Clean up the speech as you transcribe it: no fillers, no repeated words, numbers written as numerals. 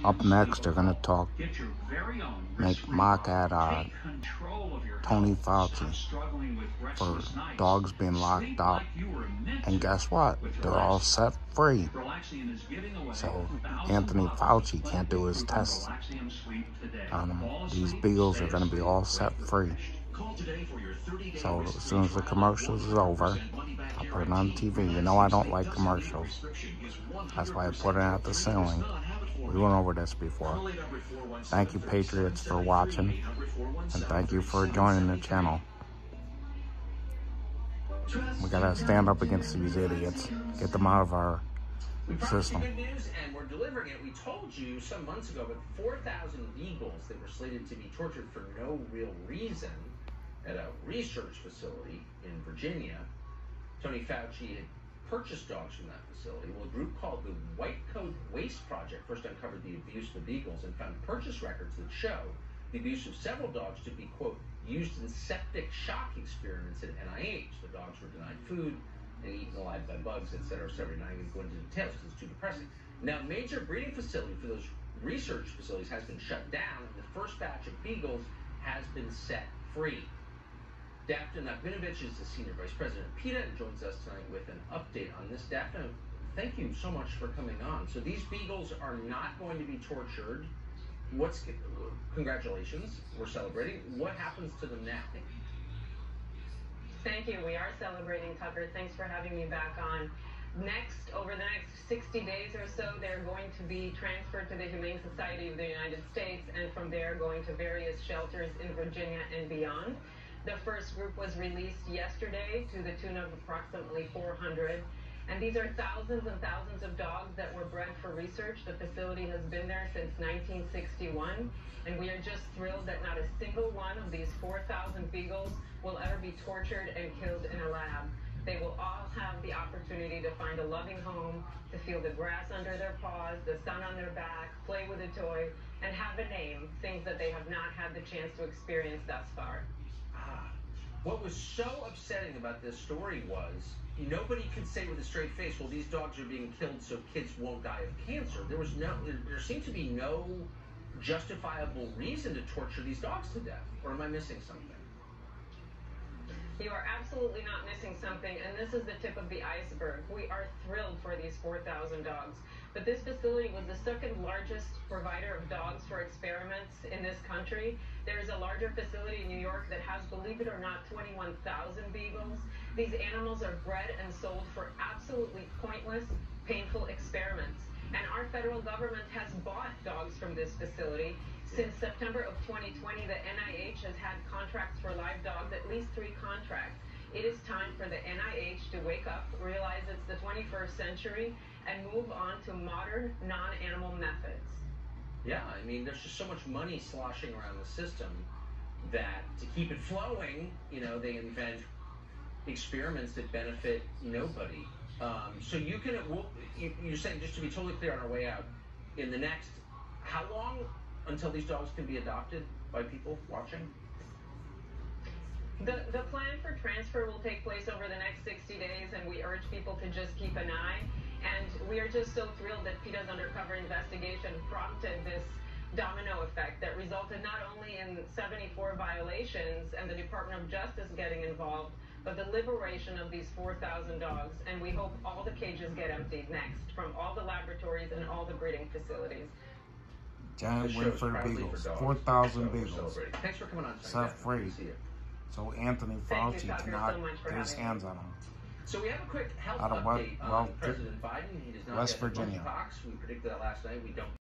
Up next, they're going to talk, make mock at Tony Fauci for dogs being locked up. And guess what? They're all set free. So Anthony Fauci can't do his tests on them. These beagles are going to be all set free. So as soon as the commercials is over, I'll put it on TV. You know I don't like commercials. That's why I put it at the ceiling. We went over this before. Thank you, Patriots, for watching. And thank you for joining the channel. We gotta stand up against these idiots. Get them out of our system. Good news, and we're delivering it. We told you some months ago about 4,000 beagles that were slated to be tortured for no real reason at a research facility in Virginia. Tony Fauci had purchased dogs from that facility. Well, a group called the White Coat Waste Project first uncovered the abuse of the beagles and found purchase records that show the abuse of several dogs to be, quote, used in septic shock experiments at NIH. The dogs were denied food and eaten alive by bugs, etc. So we're not even going into details because it's too depressing. Now, a major breeding facility for those research facilities has been shut down, and the first batch of beagles has been set free. Daphne Nagbinovich is the Senior Vice President of PETA and joins us tonight with an update on this. Daphne, thank you so much for coming on. So these beagles are not going to be tortured. Congratulations, we're celebrating. What happens to them now? Thank you. We are celebrating, Tucker. Thanks for having me back on. Over the next 60 days or so, they're going to be transferred to the Humane Society of the United States, and from there going to various shelters in Virginia and beyond. The first group was released yesterday to the tune of approximately 400. And these are thousands and thousands of dogs that were bred for research. The facility has been there since 1961. And we are just thrilled that not a single one of these 4,000 beagles will ever be tortured and killed in a lab. They will all have the opportunity to find a loving home, to feel the grass under their paws, the sun on their back, play with a toy, and have a name, things that they have not had the chance to experience thus far. What was so upsetting about this story was nobody could say with a straight face, well, these dogs are being killed so kids won't die of cancer. There seemed to be no justifiable reason to torture these dogs to death. Or am I missing something? You are absolutely not missing something, and this is the tip of the iceberg. We are thrilled for these 4,000 dogs. But this facility was the second largest provider of dogs for experiments in this country. There is a larger facility in New York that has, believe it or not, 21,000 beagles. These animals are bred and sold for absolutely pointless, painful experiments. And our federal government has bought dogs from this facility. Since September of 2020, the NIH has had contracts for live dogs, at least 3 contracts. It is time for the NIH to wake up, realize it's the 21st century, and move on to modern, non-animal methods. Yeah, I mean, there's just so much money sloshing around the system that to keep it flowing, they invent experiments that benefit nobody. So you're saying, just to be totally clear on our way out, in the next, how long until these dogs can be adopted by people watching? The plan for transfer will take place over the next 60 days, and we urge people to just keep an eye. And we are just so thrilled that PETA's undercover investigation prompted this domino effect that resulted not only in 74 violations and the Department of Justice getting involved, but the liberation of these 4,000 dogs. And we hope all the cages get emptied next from all the laboratories and all the breeding facilities. Giant Winford beagles, 4,000 beagles, Thanks for coming on. set free. So Anthony Fauci cannot get his hands on them. So we have a quick health Out of update what? on President Biden. He does not West get Virginia. monkeypox. We predicted that last night. We don't.